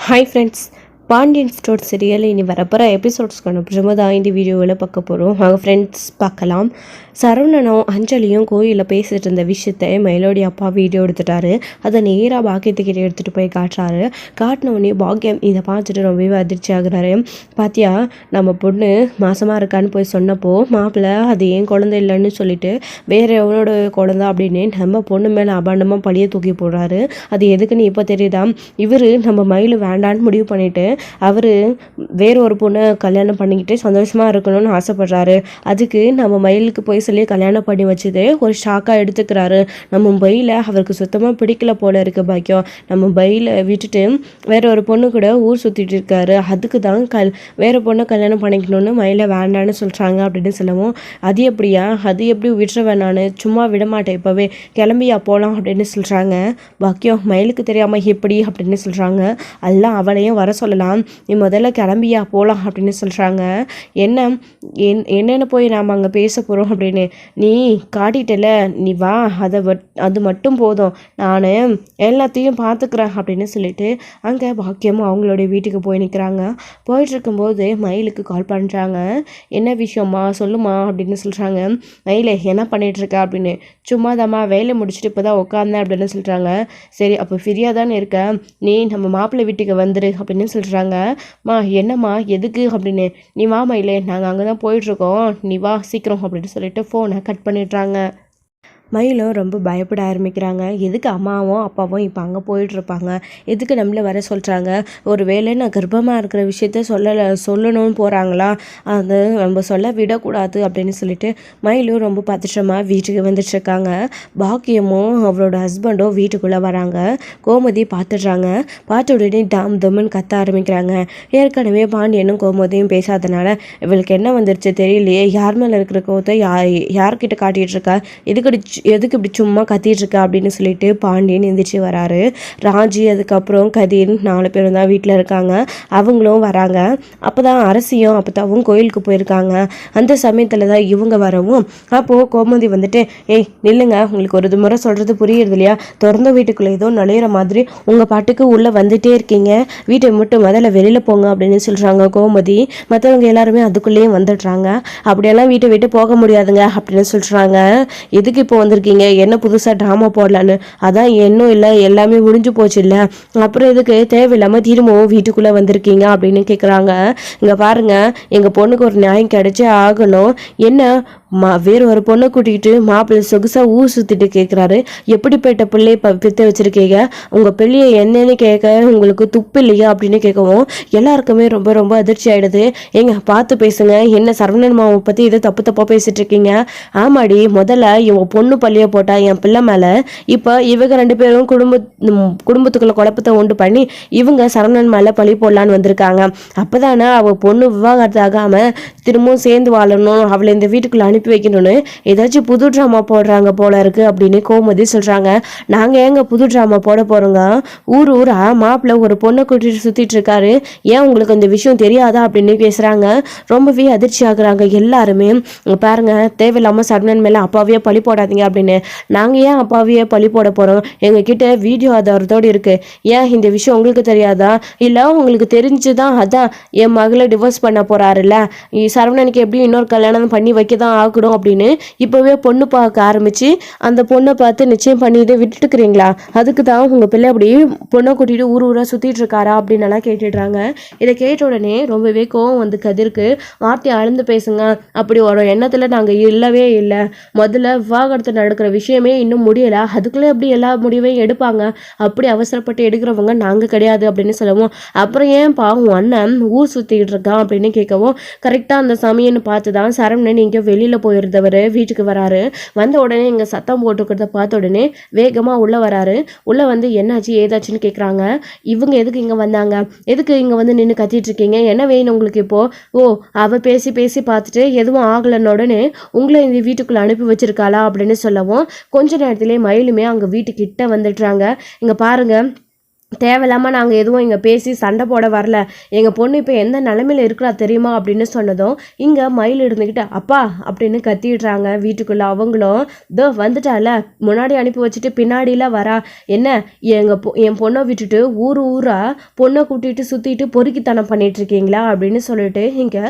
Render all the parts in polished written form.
Hi friends, Pandian store serial இனி வரப்போகிற எபிசோட்ஸ்க்கான பிரம தான் இந்த வீடியோவில் பார்க்க போகிறோம். வாங்க ஃப்ரெண்ட்ஸ் பார்க்கலாம். சரவணனும் அஞ்சலியும் கோயிலில் பேசிகிட்டு இருந்த விஷயத்தை மயிலோடி அப்பா வீடியோ எடுத்துட்டாரு. அதை நேராக பாக்கியத்துக்கிட்ட எடுத்துகிட்டு போய் காட்டுறாரு. காட்டினோடனே பாக்கியம் இதை பார்த்துட்டு ரொம்பவே அதிர்ச்சி ஆகுறாரு. பாத்தியா, நம்ம பொண்ணு மாசமாக இருக்கான்னு போய் சொன்னப்போ மாப்பிள்ளை அது ஏன் குழந்தை இல்லைன்னு சொல்லிட்டு வேற எவனோட குழந்தை அப்படின்னு நம்ம பொண்ணு மேலே அபாண்டமாக பழிய தூக்கி போடுறாரு. அது எதுக்குன்னு இப்போ தெரியுதா? இவர் நம்ம மயில் வேண்டான்னு முடிவு பண்ணிட்டு அவர் வேற ஒரு பொண்ணை கல்யாணம் பண்ணிக்கிட்டு சந்தோஷமாக இருக்கணும்னு ஆசைப்படுறாரு. அதுக்கு நம்ம மயிலுக்கு போய் சொல்லி கல்யாணம் பண்ணி வச்சது ஒரு ஷாக்காக எடுத்துக்கிறாரு. நம்ம மயில அவருக்கு சுத்தமாக பிடிக்கல போல இருக்கு பாக்கியம். நம்ம மயிலை விட்டுட்டு வேற ஒரு பொண்ணு கூட ஊர் சுற்றிட்டு இருக்காரு. அதுக்கு தான் வேற பொண்ணை கல்யாணம் பண்ணிக்கணும்னு மயிலை வேண்டான்னு சொல்கிறாங்க அப்படின்னு சொல்லவும், அது எப்படியா, அது எப்படி விட்டுருவேன், நான் சும்மா விடமாட்டேன், இப்போவே கிளம்பியா போகலாம் அப்படின்னு சொல்கிறாங்க. பாக்கியம் மயிலுக்கு தெரியாமல் எப்படி அப்படின்னு சொல்கிறாங்க. எல்லாம் அவளையும் வர சொல்லலாம், நீ முதல்ல கிளம்பியா போகலாம் அப்படின்னு சொல்கிறாங்க. என்னென்ன போய் நாம் அங்கே பேச போகிறோம் அப்படின்னு நீ காட்டிட்டல, நீ வா, அது மட்டும் போதும், நான் எல்லாத்தையும் பார்த்துக்கிறேன் அப்படின்னு சொல்லிட்டு அங்கே பாக்கியமும் அவங்களுடைய வீட்டுக்கு போய் நிற்கிறாங்க. போயிட்டுருக்கும்போது மயிலுக்கு கால் பண்ணுறாங்க. என்ன விஷயமா சொல்லுமா அப்படின்னு சொல்கிறாங்க. மயிலே என்ன பண்ணிகிட்ருக்க அப்படின்னு. சும்மாதாம்மா, வேலை முடிச்சுட்டு இப்போ தான் உட்காந்தேன் அப்படின்னு சொல்கிறாங்க. சரி, அப்போ ஃப்ரீயாக தானே இருக்க, நீ நம்ம மாப்பிள்ளை வீட்டுக்கு வந்துரு அப்படின்னு சொல்கிறாங்க. மா என்னம்மா எதுக்கு அப்படின்னு. நீ வா மயிலே, நாங்கள் அங்கே தான் போயிட்டுருக்கோம், நீ வா சீக்கிரம் அப்படின்னு சொல்லிட்டு ஃபோனை கட் பண்ணிடுறாங்க. மயிலும் ரொம்ப பயப்பட ஆரம்பிக்கிறாங்க. எதுக்கு அம்மாவும் அப்பாவும் இப்போ அங்கே போயிட்டுருப்பாங்க, எதுக்கு நம்மளை வர சொல்கிறாங்க, ஒரு வேளை நான் கர்ப்பமாக இருக்கிற விஷயத்த சொல்லணும்னு போகிறாங்களா, அது நம்ம சொல்ல விடக்கூடாது அப்படின்னு சொல்லிட்டு மயிலும் ரொம்ப பத்திரமாக வீட்டுக்கு வந்துட்டுருக்காங்க. பாக்கியமும் அவரோட ஹஸ்பண்டும் வீட்டுக்குள்ளே வராங்க. கோமதி பார்த்துடுறாங்க. பார்த்த உடனே டாம் தம்னு கத்த ஆரம்பிக்கிறாங்க. ஏற்கனவே பாண்டியனும் கோமதியும் பேசாதனால இவளுக்கு என்ன வந்துருச்சு தெரியலையே, யார் மேலே இருக்கிற கோத்தை யார்கிட்ட காட்டிகிட்டு இருக்கா, எதுக்கு இப்படி சும்மா கத்திட்டு இருக்கா அப்படின்னு சொல்லிட்டு பாண்டியன் எந்திரிச்சு வராரு. ராஜி அதுக்கப்புறம் கதிர் 4 பேரும் தான் வீட்டில் இருக்காங்க. அவங்களும் வராங்க. அப்போதான் அரசியும் அப்பதாவும் கோயிலுக்கு போயிருக்காங்க. அந்த சமயத்தில் தான் இவங்க வரவும், அப்போது கோமதி வந்துட்டு, ஏய் நில்லுங்க, உங்களுக்கு ஒரு முறை சொல்கிறது புரியுறது இல்லையா, திறந்த வீட்டுக்குள்ளே ஏதோ நுழையிற மாதிரி உங்கள் பாட்டுக்கு உள்ளே வந்துட்டே இருக்கீங்க, வீட்டை மட்டும் முதல்ல வெளியில் போங்க அப்படின்னு சொல்கிறாங்க கோமதி. மற்றவங்க எல்லாருமே அதுக்குள்ளேயும் வந்துடுறாங்க. அப்படியெல்லாம் வீட்டை விட்டு போக முடியாதுங்க அப்படின்னு சொல்கிறாங்க. எதுக்கு இப்போ வந்திருக்கீங்க, என்ன புதுசாக ட்ராமா போடலான்னு, அதான் இன்னும் இல்லை, எல்லாமே முடிஞ்சு போச்சு இல்லை, அப்புறம் எதுக்கு தேவையில்லாமல் திரும்பவும் வீட்டுக்குள்ளே வந்திருக்கீங்க அப்படின்னு கேட்குறாங்க. இங்கே பாருங்கள், எங்கள் பொண்ணுக்கு ஒரு நியாயம் கிடைச்சே ஆகணும், என்ன வேறு ஒரு பொண்ணை கூட்டிகிட்டு மாப்பிள்ளை சொகுசாக ஊர் சுற்றிட்டு கேட்குறாரு, எப்படிப்பட்ட பிள்ளையை பெற்று வச்சுருக்கீங்க, உங்கள் பிள்ளையை என்னன்னு கேட்க உங்களுக்கு துப்பு இல்லையா அப்படின்னு கேட்கவும் எல்லாருக்குமே ரொம்ப ரொம்ப அதிர்ச்சி ஆகிடுது. ஏங்க பார்த்து பேசுங்க, என்ன சரவணன் மாவை பற்றி இதை தப்பாக பேசிகிட்டு இருக்கீங்க. ஆமாடி, முதல்ல இவன் பொண்ணு பள்ளியை போட்டா என் பிள்ளை மேலே, இப்போ இவங்க 2 பேரும் குடும்பத்துக்குள்ள குழப்பத்தை உண்டு பண்ணி இவங்க சரவணன் மேலே பழி போடலான்னு வந்திருக்காங்க. அப்போதானே அவள் பொண்ணு விவாகரத்து ஆகாமல் திரும்பவும் சேர்ந்து வாழணும், அவளை இந்த வீட்டுக்குள்ளே அனுப்பி வைக்கணும்னு ஏதாச்சும் புது ட்ராமா போடுறாங்க போல இருக்கு அப்படின்னு கோமதி சொல்கிறாங்க. நாங்கள் ஏங்க புது ட்ராமா போட போகிறோங்க, ஊரா மாப்பிள்ளை ஒரு பொண்ணை கூட்டிட்டு சுற்றிட்டு இருக்காரு, ஏன் உங்களுக்கு இந்த விஷயம் தெரியாதா அப்படின்னு பேசுகிறாங்க. ரொம்பவே அதிர்ச்சி ஆகுறாங்க எல்லாருமே. பாருங்க, தேவையில்லாமல் சரவணன் மேலே அப்பாவையே பழி போடாதீங்க அப்படின்னு. நாங்கள் ஏன் அப்பாவையே பழி போட போகிறோம், எங்ககிட்ட வீடியோ ஆதாரத்தோடு இருக்குது, ஏன் இந்த விஷயம் உங்களுக்கு தெரியாதா, இல்லை உங்களுக்கு தெரிஞ்சுதான் அதான் என் மகளை டிவோர்ஸ் பண்ண போகிறாருல்ல, சரவணனுக்கு எப்படி இன்னொரு கல்யாணம் பண்ணி வைக்க தான் ஆகணும் அப்படின்னு இப்போவே பொண்ணு பார்க்க ஆரம்பித்து அந்த பொண்ணை பார்த்து நிச்சயம் பண்ணிட்டு விட்டுட்டுக்கிறீங்களா, அதுக்கு தான் உங்கள் பிள்ளை அப்படி பொண்ணை கூட்டிகிட்டு ஊராக சுற்றிட்டு இருக்காரா அப்படின்னு எல்லாம் கேட்டுடுறாங்க. இதை கேட்ட உடனே ரொம்பவே கோவம் வந்து கதிர்க்கு, வார்த்தை அளந்து பேசுங்க, அப்படி ஒரு எண்ணத்தில் நாங்கள் இல்லவே இல்லை, முதல்ல விவாகரத்து நடக்கிற விஷயமே இன்னும் முடியலை, அதுக்குள்ளே எப்படி எல்லா முடிவையும் எடுப்பாங்க, அப்படி அவசரப்பட்டு எடுக்கிறவங்க நாங்கள் கிடையாது அப்படின்னு சொல்லவும், அப்புறம் ஏன்பா உன் அண்ணன் ஊர் சுற்றிக்கிட்டு இருக்கான் அப்படின்னு கேட்கவும், கரெக்டாக அந்த சமயம்னு பார்த்து தான் சரவணன் இங்கே வெளியில் போயிருந்தவர் வீட்டுக்கு வராரு. வந்த உடனே இங்கே சத்தம் போட்டுக்கிறத பார்த்த உடனே வேகமாக உள்ளே வராரு. உள்ளே வந்து என்னாச்சு ஏதாச்சுன்னு கேட்குறாங்க. இவங்க எதுக்கு இங்கே வந்தாங்க, எதுக்கு இங்கே வந்து நின்று கத்திட்டு இருக்கீங்க, என்ன வேணும் உங்களுக்கு இப்போ, ஓ அவள் பேசி பேசி பார்த்துட்டு எதுவும் ஆகலைன்னு உடனே உங்களை இந்த வீட்டுக்குள்ளே அனுப்பி வச்சிருக்காளா அப்படின்னு சொல்லவும், கொஞ்ச நேரத்திலே மயிலுமே அங்கே வீட்டுக்கிட்ட வந்துடுறாங்க. இங்கே பாருங்கள், தேவையில்லாமல் நாங்கள் எதுவும் இங்கே பேசி சண்டை போட வரல, எங்கள் பொண்ணு இப்போ எந்த நிலமையில இருக்கிறா தெரியுமா அப்படின்னு சொன்னதும் இங்கே மயில் இருந்துக்கிட்டு அப்பா அப்படின்னு கத்திடுறாங்க வீட்டுக்குள்ளே. அவங்களும் இதோ வந்துட்டால, முன்னாடி அனுப்பி வச்சுட்டு பின்னாடிலாம் வரா, என்ன என் பொண்ணை விட்டுட்டு ஊராக பொண்ணை கூட்டிகிட்டு சுற்றிட்டு பொறுக்கித்தனம் பண்ணிட்டு இருக்கீங்களா அப்படின்னு சொல்லிட்டு இங்கே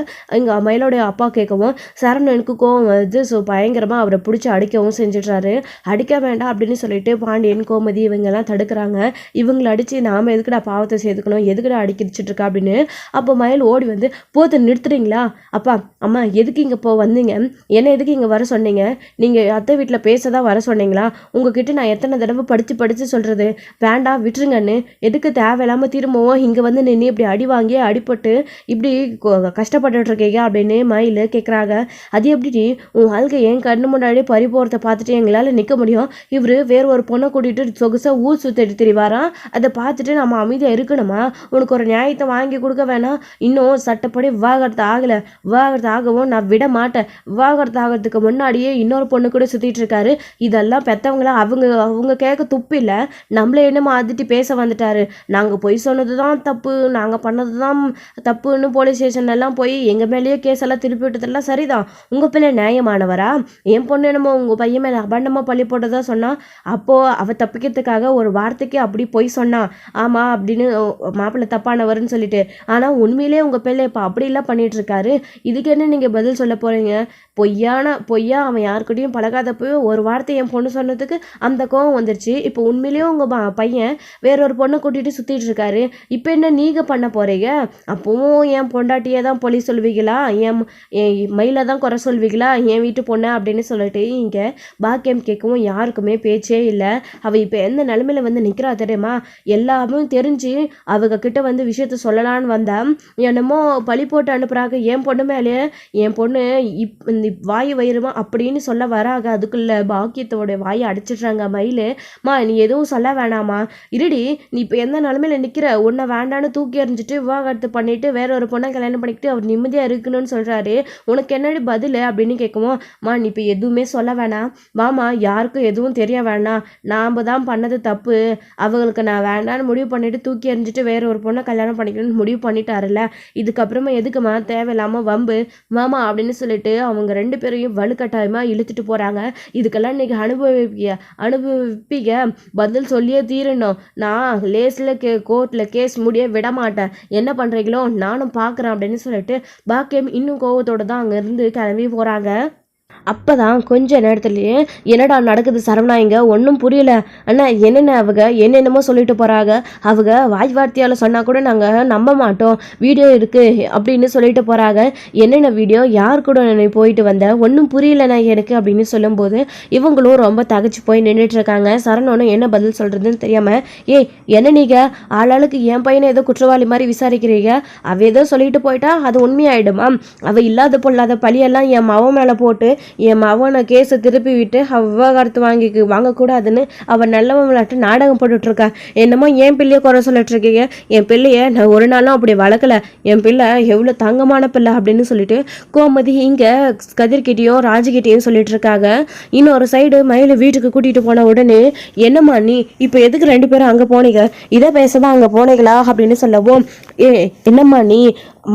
மயிலோடைய அப்பா கேட்கவும் சரவணனுக்கு கோவம் வருது. ஸோ பயங்கரமாக அவரை பிடிச்சி அடிக்கவும் செஞ்சிடுறாரு. அடிக்க வேண்டாம் அப்படின்னு சொல்லிட்டு பாண்டியன் கோமதி இவங்கெல்லாம் தடுக்கிறாங்க. இவங்களை அடித்து நாம் எதுக்குடா பாவத்தை சேர்த்துக்கணும், எதுக்குடா அடிக்கிச்சிட்டு இருக்கா அப்படின்னு. அப்போ மயில் ஓடி வந்து போத்தை நிறுத்துறீங்களா, அப்பா அம்மா எதுக்கு இங்கே வந்தீங்க, என்ன எதுக்கு இங்கே வர சொன்னீங்க, நீங்கள் அத்தை வீட்டில் பேசதான் வர சொன்னீங்களா, உங்ககிட்ட நான் எத்தனை தடவை படித்து சொல்கிறது, வேண்டாம் விட்டுருங்கன்னு, எதுக்கு தேவையில்லாமல் திரும்பவும் இங்கே வந்து நின்று இப்படி அடி வாங்கி அடிபட்டு இப்படி கஷ்டப்பட்டுட்டு இருக்கீங்க அப்படின்னு மயில் கேட்குறாங்க. அது எப்படி உன் வாழ்க்கை என் கண்ணு முன்னாடி பறி போகிறத பார்த்துட்டு எங்களால் நிற்க முடியும், இவர் வேறு ஒரு பொண்ணை கூட்டிகிட்டு சொகுசாக ஊர் சுற்றிட்டு திரிவாராம், அதை பார்த்துட்டு நம்ம அமைதியாக இருக்கணுமா, உனக்கு ஒரு நியாயத்தை வாங்கி கொடுக்க வேணாம், இன்னும் சட்டப்படி விவாகரத்து ஆகலை, விவாகரத்து ஆகவும் நான் விட மாட்டேன், விவாகரத்து ஆகிறதுக்கு முன்னாடியே இன்னொரு பொண்ணு கூட சுற்றிட்டு இருக்காரு, இதெல்லாம் பெற்றவங்கள அவங்க கேட்க துப்பு இல்லை, நம்மளே என்னமோ அதிட்டி பேச வந்துட்டாரு, நாங்கள் பொய் சொன்னது தான் தப்பு, நாங்கள் பண்ணது தான் தப்புன்னு போலீஸ் ஸ்டேஷன்லாம் போய் எங்கள் மேலேயே கேஸ் எல்லாம் திருப்பி விட்டதெல்லாம் சரிதான், உங்கள் பிள்ளை நியாயமானவரா, என் பொண்ணு என்னமோ உங்கள் பையன் மேலே அபண்டமாக பள்ளி போட்டதா சொன்னால், அப்போது அவள் தப்பிக்கிறதுக்காக ஒரு வார்த்தைக்கு அப்படி பொய் சொன்னா, ஆமாம் அப்படின்னு மாப்பிள்ளை தப்பானவர்னு சொல்லிட்டு, ஆனால் உண்மையிலே உங்கள் பிள்ளை இப்போ அப்படிலாம் பண்ணிட்டு இருக்காரு, இதுக்கு என்ன நீங்கள் பதில் சொல்ல போகிறீங்க, பொய்யா அவன் யாருக்கிட்டையும் பழகாதப்போ ஒரு வார்த்தை என் பொண்ணு சொன்னதுக்கு அந்த கோவம் வந்துருச்சு, இப்போ உண்மையிலேயே உங்கள் பையன் வேறொரு பொண்ணை கூட்டிகிட்டு சுற்றிட்டு இருக்காரு, இப்போ என்ன நீங்கள் பண்ண போகிறீங்க, அப்போவும் என் பொண்டாட்டியே தான் பொலி சொல்வீங்களா, என் மயிலை தான் குறை சொல்வீங்களா, என் வீட்டு பொண்ணை அப்படின்னு சொல்லிட்டு இங்கே பாக்கியம் கேட்கவும் யாருக்குமே பேச்சே இல்லை. அவள் இப்போ எந்த நிலமையில வந்து நிற்கிறா தெரியுமா, எல்லாமே தெரிஞ்சு அவங்க கிட்ட வந்து விஷயத்த சொல்லலான்னு வந்தா என்னமோ பழி போட்டு அனுப்புறாங்க என் பொண்ணு மேலே, என் பொண்ணு இந்த வாய் வயிறுமா அப்படின்னு சொல்ல வராங்க, அதுக்குள்ள பாக்கியத்தோட வாயை அடிச்சிடுறாங்க மயிலு. நீ எதுவும் சொல்ல வேணாமா, இருடி நீ இப்போ எந்த நிலமையில நிற்கிற, உன்னை வேண்டான்னு தூக்கி எறிஞ்சிட்டு விவாகரத்து பண்ணிட்டு வேற ஒரு பொண்ணை கல்யாணம் பண்ணிக்கிட்டு அவர் நிம்மதியாக இருக்கணும்னு சொல்கிறாரு, உனக்கு என்னடி பதில் அப்படின்னு கேட்கவும், நீ இப்போ எதுவுமே சொல்ல வேணாம், வாமா யாருக்கும் எதுவும் தெரிய வேணாம், நாம் தான் பண்ணது தப்பு, அவங்களுக்கு நான் வேண்டான்னு முடிவு பண்ணிட்டு தூக்கி எறிஞ்சிட்டு வேற ஒரு பொண்ணை கல்யாணம் பண்ணிக்கணும்னு முடிவு பண்ணிட்டாருல்ல, இதுக்கப்புறமா எதுக்குமா தேவையில்லாமல் வம்பு மாமா அப்படின்னு சொல்லிட்டு அவங்க ரெண்டு பேரையும் வலுக்கட்டாயமாக இழுத்துட்டு போகிறாங்க. இதுக்கெல்லாம் இன்னைக்கு அனுபவிப்பீங்க, பதில் சொல்லியே தீரணும், நான் லேஸில் கோர்ட்டில் கேஸ் முடிய விட மாட்டேன், என்ன பண்ணுறீங்களோ நானும் பார்க்குறேன் அப்படின்னு சொல்லிட்டு பாக்கியம் இன்னும் கோவத்தோடு தான் அங்கேருந்து கிளம்பி போகிறாங்க. அப்போதான் கொஞ்ச நேரத்துலேயே என்னடா நடக்குது சரவணா, இங்கே ஒன்றும் புரியல அண்ணா, என்னென்ன அவங்க என்னென்னமோ சொல்லிட்டு போகிறாங்க, அவங்க வாய் வார்த்தையால் சொன்னால் கூட நாங்கள் நம்ப மாட்டோம், வீடியோ இருக்குது அப்படின்னு சொல்லிட்டு போகிறாங்க, என்னென்ன வீடியோ, யார் கூட நீ போயிட்டு வந்த, ஒன்றும் புரியலண்ணா எனக்கு அப்படின்னு சொல்லும்போது இவங்களும் ரொம்ப தகச்சு போய் நின்றுட்டு இருக்காங்க. சரவணனும் என்ன பதில் சொல்கிறதுன்னு தெரியாமல், என்ன நீங்கள் ஆளாளுக்கு என் பையனை ஏதோ குற்றவாளி மாதிரி விசாரிக்கிறீங்க, அவள் ஏதோ சொல்லிட்டு போயிட்டா அது உண்மையாயிடுமா, அவள் இல்லாத பொல்லாத பழியெல்லாம் என் மவன் மேலே போட்டு என் மவனை கேஸை திருப்பி விட்டு விவாகரத்து வாங்கக்கூடாதுன்னு அவன் நல்லவன் விளையாட்டு நாடகம் போட்டுட்ருக்கா, என்னமோ என் பிள்ளைய குறை சொல்லிட்டு இருக்கீங்க, என் பிள்ளைய நான் ஒரு நாளும் அப்படி வளர்க்கல, என் பிள்ளை எவ்வளோ தங்கமான பிள்ளை அப்படின்னு சொல்லிட்டு கோமதி இங்கே கதிர்கிட்டையும் ராஜுகிட்டையும் சொல்லிட்டு இருக்காங்க. இன்னொரு சைடு மயிலை வீட்டுக்கு கூட்டிகிட்டு போன உடனே, என்னம்மா நீ இப்போ எதுக்கு ரெண்டு பேரும் அங்கே போனீங்க, இதை பேசதான் அங்கே போனீங்களா அப்படின்னு சொல்லவும், என்னம்மா நீ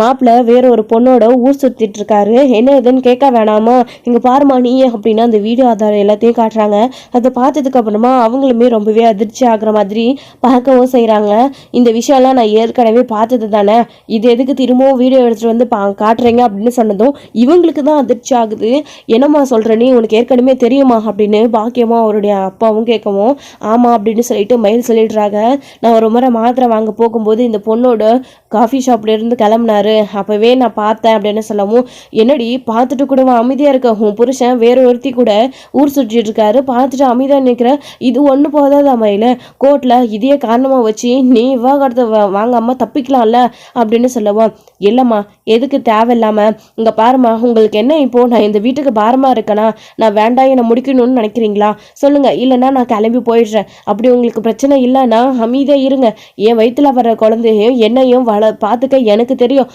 மாப்பிள்ளை வேற ஒரு பொண்ணோட ஊர் சுற்றிட்டு இருக்காரு, என்ன இதுன்னு கேட்க வேணாமா, இங்கே பாருமா நீ அப்படின்னா அந்த வீடியோ ஆதாரம் எல்லாத்தையும் காட்டுறாங்க. அதை பார்த்ததுக்கு அப்புறமா அவங்களுமே ரொம்பவே அதிர்ச்சி ஆகுற மாதிரி பார்க்கவும் செய்கிறாங்க. இந்த விஷயம்லாம் நான் ஏற்கனவே பார்த்தது தானே, இது எதுக்கு திரும்பவும் வீடியோ எடுத்துகிட்டு வந்து காட்டுறீங்க அப்படின்னு சொன்னதும் இவங்களுக்கு தான் அதிர்ச்சி ஆகுது. என்னம்மா சொல்கிற நீ, உனக்கு ஏற்கனவே தெரியுமா அப்படின்னு பாக்கியமா அவருடைய அப்பாவும் கேட்கவும், ஆமாம் அப்படின்னு சொல்லிட்டு மயில் சொல்லிடுறாங்க. நான் ஒரு முறை மாத்திரை வாங்க போகும்போது இந்த பொண்ணோட காஃபி ஷாப்லேருந்து கிளம்புனாரு, அப்போவே நான் பார்த்தேன் அப்படின்னு சொல்லவும், என்னடி பார்த்துட்டு கூட அமைதியாக இருக்க, உன் புருஷன் வேற ஒருத்தி கூட ஊர் சுற்றிட்டு இருக்காரு, பார்த்துட்டு அமைதியாக நிற்கிற, இது ஒன்று போதாதா மயில, கோர்ட்டில் இதே காரணமாக வச்சு நீ விவாகரத்தை வாங்காமல் தப்பிக்கலாம்ல அப்படின்னு சொல்லவும், இல்லைம்மா எதுக்கு தேவையில்லாமல், இங்கே பாருமா உங்களுக்கு என்ன இப்போ நான் இந்த வீட்டுக்கு பாரமாக இருக்கேனா, நான் வேண்டாம் என்னை முடிக்கணும்னு நினைக்கிறீங்களா சொல்லுங்கள், இல்லைன்னா நான் கிளம்பி போயிடுறேன், அப்படி உங்களுக்கு பிரச்சனை இல்லைன்னா அமைதியாக இருங்க, என் வயிற்றுல வர குழந்தையும் என்னையும் பார்த்துக்க எனக்கு தெரியும்,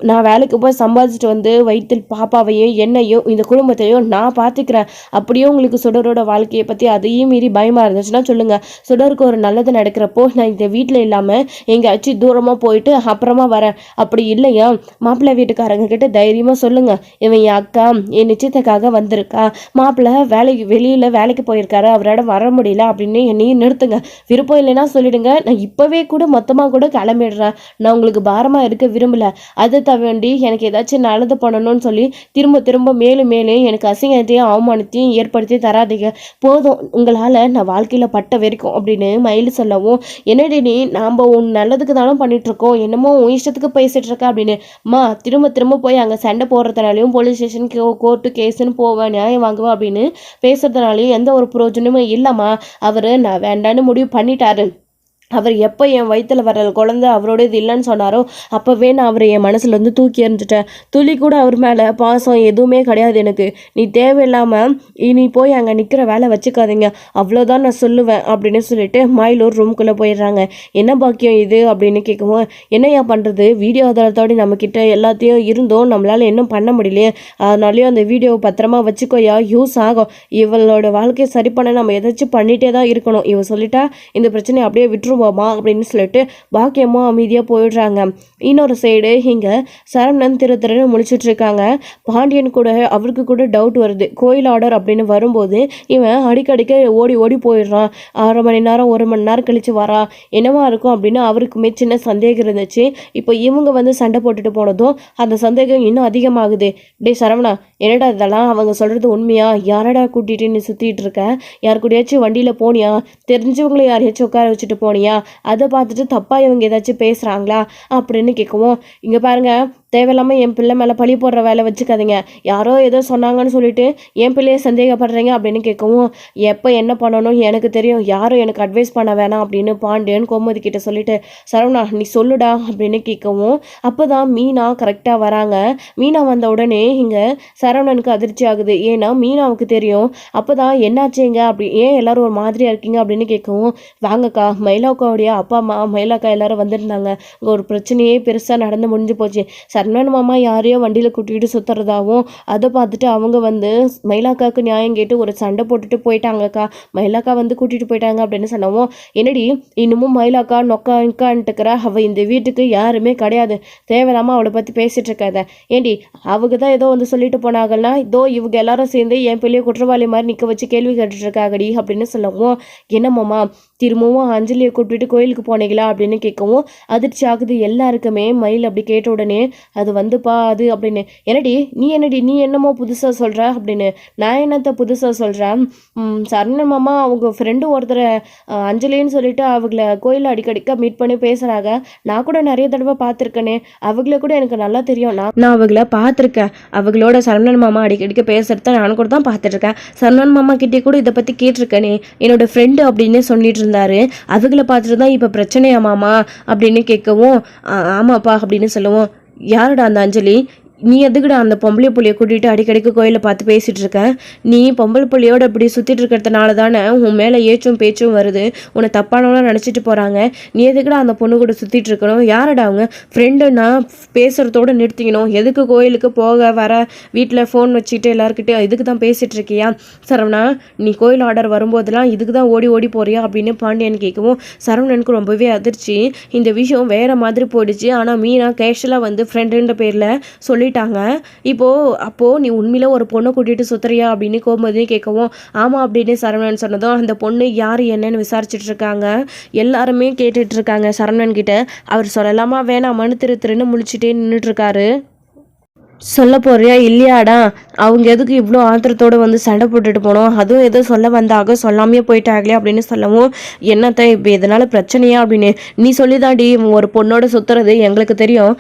நான் வேலைக்கு போய் சம்பாதிச்சுட்டு வந்து வயிற்றில் பாப்பாவையும் என்னையும் இந்த குடும்பத்தையும் நான் பார்த்துக்கிறேன். அப்படியே உங்களுக்கு சுடரோட வாழ்க்கையை பற்றி அதையும் மீறி பயமாக இருந்துச்சுன்னா சொல்லுங்கள். சுடருக்கு ஒரு நல்லது நடக்கிறப்போ நான் இந்த வீட்டில் இல்லாமல் எங்கேயாச்சும் தூரமாக போயிட்டு அப்புறமா வரேன். அப்படி இல்லையா மாப்பிள்ளை வீட்டுக்காரங்க கிட்ட தைரியமாக சொல்லுங்கள், இவன் என் அக்கா என் நிச்சயத்துக்காக வந்திருக்கா, மாப்பிள்ளை வெளியில் வேலைக்கு போயிருக்காரு, அவரோட வர முடியல அப்படின்னு என்னையும் நிறுத்துங்க. விருப்பம் இல்லைன்னா சொல்லிடுங்க, நான் இப்போவே கூட மொத்தமாக கூட கிளம்பிடுறேன். நான் உங்களுக்கு பாரமாக இருக்க விரும்பல. அதை தவிர்த்து எனக்கு ஏதாச்சும் நல்லது பண்ணணும்னு சொல்லி திரும்ப திரும்ப மேலும் மேலும் எனக்கு அசிங்கத்தையும் அவமானத்தையும் ஏற்படுத்தி தராதீங்க. போதும், உங்களால் நான் வாழ்க்கையில் பட்ட வரைக்கும் அப்படின்னு மயில் சொல்லவும், என்னடி நீ நாம் உன் நல்லதுக்கு தானே பண்ணிட்டு இருக்கோம், என்னமோ உன் இஷ்டத்துக்கு பேசிட்டு இருக்கா அப்படின்னு. திரும்ப திரும்ப போய் அங்கே சண்டை போடுறதுனாலையும் போலீஸ் ஸ்டேஷனுக்கு கோர்ட்டு கேஸுன்னு போவேன், நியாயம் வாங்குவேன் அப்படின்னு பேசுறதுனாலையும் எந்த ஒரு பிரயோஜனமும் இல்லைம்மா. அவர் நான் வேண்டான்னு முடிவு பண்ணிட்டாரு. அவர் எப்போ என் வயிற்றில் வர குழந்தை அவரோட இது இல்லைன்னு சொன்னாரோ அப்போவே நான் அவரை என் மனசுலேருந்து தூக்கி எறிஞ்சிட்டேன். துளி கூட அவர் மேலே பாசம் எதுவுமே கிடையாது எனக்கு. நீ தேவையில்லாமல் இனி போய் அங்கே நிற்கிற வேலை வச்சுக்காதீங்க, அவ்வளோதான் நான் சொல்லுவேன் அப்படின்னு சொல்லிட்டு மயிலூர் ரூம்குள்ளே போயிடுறாங்க. என்ன பாக்கியம் இது அப்படின்னு கேட்கும்போது, என்னையா பண்ணுறது, வீடியோ ஆதாரத்தோடு நம்மக்கிட்ட எல்லாத்தையும் இருந்தோம், நம்மளால் இன்னும் பண்ண முடியலையே, அதனாலேயும் அந்த வீடியோவை பத்திரமா வச்சுக்கோயா, யூஸ் ஆகும். இவளோட வாழ்க்கையை சரி பண்ண நம்ம எதாச்சும் பண்ணிகிட்டே தான் இருக்கணும். இவ சொல்லிட்டா இந்த பிரச்சனையை அப்படியே விட்டுருவோமா அப்படின்னு சொல்லிட்டு பாக்கியமா அமைதியாக போயிடுறாங்க. இன்னொரு சைடு இங்கே சரவணன் திருன்னு முழிச்சிட்டு இருக்காங்க. பாண்டியன் கூட அவருக்கு கூட டவுட் வருது. கோயில் ஆர்டர் அப்படின்னு வரும்போது இவன் அடிக்கடிக்க ஓடி ஓடி போயிடுறான். 1/2 மணி நேரம் 1 மணி நேரம் கழிச்சு வரா, என்னவா இருக்கும் அப்படின்னு அவருக்குமே சின்ன சந்தேகம் இருந்துச்சு. இப்போ இவங்க சண்டை போட்டுட்டு போனதும் அந்த சந்தேகம் இன்னும் அதிகமாகுது. டே சரவணா, என்னடா இதெல்லாம் அவங்க சொல்கிறது உண்மையா, யாரடா கூட்டிகிட்டு நீ சுற்றிட்டு இருக்க, யார் கூடயாச்சும் வண்டியில் போனியா, தெரிஞ்சவங்களை யாரையாச்சும் உட்கார வச்சுட்டு போனியா, அதை பார்த்துட்டு தப்பாக இவங்க ஏதாச்சும் பேசுகிறாங்களா அப்படின்னு கேட்கவும், இங்கே பாருங்கள், தேவையில்லாமல் என் பிள்ளை மேலே பழி போடுற வேலை வச்சுக்காதீங்க, யாரோ ஏதோ சொன்னாங்கன்னு சொல்லிட்டு என் பிள்ளையை சந்தேகப்படுறீங்க அப்படின்னு கேட்கவும், எப்போ என்ன பண்ணணும் எனக்கு தெரியும், யாரும் எனக்கு அட்வைஸ் பண்ண வேணாம் அப்படின்னு பாண்டியன் கோமதி கிட்ட சொல்லிட்டு, சரவணா நீ சொல்லுடா அப்படின்னு கேட்கவும், அப்போ தான் மீனா கரெக்டாக வராங்க. மீனா வந்த உடனே இங்கே சரவணனுக்கு அதிர்ச்சி ஆகுது. ஏன்னா மீனாவுக்கு தெரியும். அப்போ தான் என்னாச்சுங்க, அப்படி ஏன் எல்லாரும் ஒரு மாதிரியாக இருக்கீங்க அப்படின்னு கேட்கவும், வாங்கக்கா, மயிலாக்காவுடைய அப்பா அம்மா மயிலாக்கா எல்லாரும் வந்திருந்தாங்க, இங்கே ஒரு பிரச்சனையே பெருசாக நடந்து முடிஞ்சு போச்சு. சரவணன் மாமா யாரையோ வண்டியில் கூட்டிகிட்டு சுற்றுறதாகவும் அதை பார்த்துட்டு அவங்க மயிலாக்காவுக்கு நியாயம் கேட்டு ஒரு சண்டை போட்டுட்டு போயிட்டாங்கக்கா, மயிலாக்கா கூட்டிகிட்டு போயிட்டாங்க அப்படின்னு சொன்னவும், என்னடி இன்னமும் மயிலாக்கா நொக்கான்ட்டுக்கிற, அவள் இந்த வீட்டுக்கு யாருமே கிடையாது, தேவையில்லாமல் அவளை பற்றி பேசிகிட்டு இருக்காத. ஏண்டி அவங்க தான் ஏதோ சொல்லிட்டு போனாங்கன்னா இதோ இவங்க எல்லாரும் சேர்ந்து என் பிள்ளைய குற்றவாளி மாதிரி நிற்க வச்சு கேள்வி கேட்டுட்டு இருக்காங்கடி அப்படின்னு சொல்லவும், என்னம்மாம்மா திரும்பவும் அஞ்சலியை கூப்பிட்டுட்டு கோயிலுக்கு போனீங்களா அப்படின்னு கேட்கவும் அதிர்ச்சி ஆகுது எல்லாருக்குமே. மயில் அப்படி கேட்ட உடனே அது அது அப்படின்னு, என்னடி நீ என்னமோ புதுசாக சொல்கிற அப்படின்னு. நான் என்னத்தை புதுசாக சொல்கிறேன், சரணன் மாமா அவங்க ஃப்ரெண்டு ஒருத்தரை அஞ்சலின்னு சொல்லிட்டு அவங்கள கோயிலில் அடிக்கடிக்க மீட் பண்ணி பேசுகிறாங்க. நான் கூட நிறைய தடவை பார்த்துருக்கேனே, அவங்கள கூட எனக்கு நல்லா தெரியும். நான் அவங்கள பார்த்துருக்கேன், அவங்களோட சரணன் மாமா அடிக்கடிக்க பேசுகிறத நான் கூட தான் பார்த்துட்ருக்கேன். சரணன் மாமா கிட்டே கூட இதை பற்றி கேட்டிருக்கேனே, என்னோட ஃப்ரெண்டு அப்படின்னு சொல்லிட்டு இருந்தாரு, அவங்கள பார்த்துட்டு தான் இப்போ பிரச்சனையா மாமா அப்படின்னு கேட்கவும், ஆமாப்பா அப்படின்னு சொல்லுவோம். யாருடா அந்த அஞ்சலி, நீ எதுக்குடா அந்த பொம்பளை புள்ளியை கூட்டிகிட்டு அடிக்கடிக்கு கோயிலை பார்த்து பேசிகிட்டு இருக்க, நீ பொம்பளை புள்ளியோட இப்படி சுற்றிட்டு இருக்கிறதுனால தானே உன் மேலே ஏச்சும் பேச்சும் வருது, உன்னை தப்பானவெல்லாம் நினச்சிட்டு போகிறாங்க, நீ எதுக்குடா அந்த பொண்ணு கூட சுற்றிட்டு இருக்கணும், யாரடா அவங்க ஃப்ரெண்டுன்னா பேசுகிறதோடு நிறுத்திக்கணும், எதுக்கு கோயிலுக்கு போக வர வீட்டில் ஃபோன் வச்சுக்கிட்டு எல்லாருக்கிட்டையும் இதுக்கு தான் பேசிகிட்டு இருக்கியா, சரவணா நீ கோயில் ஆர்டர் வரும்போதெல்லாம் இதுக்கு தான் ஓடி ஓடி போறியா அப்படின்னு பாண்டியன் கேட்கவும், சரவணனுக்கு ரொம்பவே அதிர்ச்சி. இந்த விஷயம் வேறு மாதிரி போயிடுச்சு. ஆனால் மீனா கேஷுவலாக ஃப்ரெண்டுன்ற பேரில் சொல்லிட்டாங்க. அப்போது நீ உண்மையில ஒரு பொண்ணை கூட்டிகிட்டு சுத்துறியா அப்படின்னு கோமதியும் கேட்கவும், ஆமாம் அப்படின்னு சரவணன் சொன்னதும் அந்த பொண்ணு யார் என்னன்னு விசாரிச்சுட்டு இருக்காங்க. எல்லாருமே கேட்டுட்டு இருக்காங்க சரவணன் கிட்ட. அவர் சொல்லலாமா வேணாமான்னு திருன்னு முழிச்சுட்டே நின்றுட்டு இருக்காரு. சொல்ல போறியா இல்லையாடா, அவங்க எதுக்கு இவ்வளோ ஆத்திரத்தோடு சண்டை போட்டுட்டு போனோம், அதுவும் எதோ சொல்ல வந்தாக சொல்லாமையே போயிட்டாங்களே அப்படின்னு சொல்லவும், என்னத்த இப்போ இதனால் பிரச்சனையா அப்படின்னு, நீ சொல்லிதாண்டி ஒரு பொண்ணோட சுற்றுறது எங்களுக்கு தெரியும்,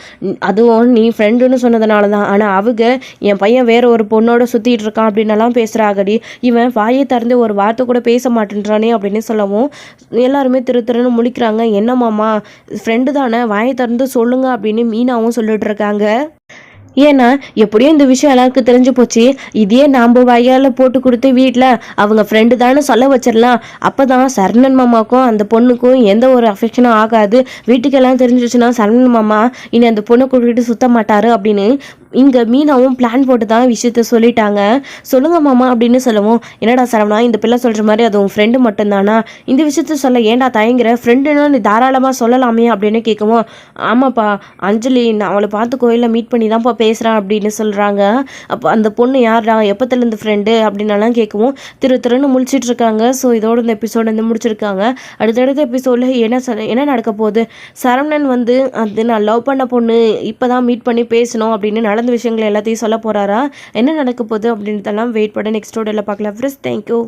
அதுவும் நீ ஃப்ரெண்டுன்னு சொன்னதுனால தான், ஆனால் அவங்க என் பையன் வேற ஒரு பொண்ணோட சுற்றிட்டு இருக்கான் அப்படின்னலாம் பேசுகிறாங்கடி, இவன் வாயை திறந்து ஒரு வார்த்தை கூட பேச மாட்டேன்றானே அப்படின்னு சொல்லவும் எல்லாருமே திருன்னு முழிக்கிறாங்க. என்னம்மாம்மா ஃப்ரெண்டு தானே, வாயை திறந்து சொல்லுங்க அப்படின்னு மீனாவும் சொல்லிட்டு இருக்காங்க. ஏன்னா எப்படியும் இந்த விஷயம் எல்லாருக்கும் தெரிஞ்சு போச்சு, இதே நாம் வாயால் போட்டு கொடுத்து வீட்டில் அவங்க ஃப்ரெண்டு தானே சொல்ல வச்சிடலாம், அப்போ தான் சரணன் மாமாவுக்கும் அந்த பொண்ணுக்கும் எந்த ஒரு அஃபெக்ஷனும் ஆகாது, வீட்டுக்கெல்லாம் தெரிஞ்சிச்சுன்னா சரணன் மாமா இனி அந்த பொண்ணை கூட்டிகிட்டு சுத்த மாட்டாரு அப்படின்னு இங்கே மீனாவும் பிளான் போட்டு தான் விஷயத்த சொல்லிட்டாங்க. சொல்லுங்க மாமா அப்படின்னு சொல்லவும், என்னடா சரவணா இந்த பிள்ளை சொல்கிற மாதிரி அது உன் ஃப்ரெண்டு மட்டும்தானா, இந்த விஷயத்த சொல்ல ஏன்டா தயங்குற, ஃப்ரெண்டுன்னா நீ தாராளமாக சொல்லலாமே அப்படின்னு கேட்கவும், ஆமாப்பா அஞ்சலி நான் அவளை பார்த்து கோயிலில் மீட் பண்ணி தான்ப்பா பேசுகிறேன் அப்படின்னு சொல்கிறாங்க. அப்போ அந்த பொண்ணு யாரா, எப்போத்துலேருந்து ஃப்ரெண்டு அப்படின்னலாம் கேட்கவும் திருன்னு முழிச்சிட்டு இருக்காங்க. ஸோ இதோட இந்த எபிசோட் வந்து முடிச்சிருக்காங்க. அடுத்தடுத்த எபிசோடில் என்ன நடக்க போகுது, சரவணன் வந்து அது நான் லவ் பண்ண பொண்ணு இப்போ தான் மீட் பண்ணி பேசணும் அப்படின்னு நடந்த விஷயங்கள் எல்லாத்தையும் சொல்ல போகிறாரா, என்ன நடக்க போகுது அப்படின்றதெல்லாம் வெயிட் பண்ண நெக்ஸ்ட் வீடியோவில் பார்க்கலாம் ஃப்ரெண்ட்ஸ். தேங்க்யூ.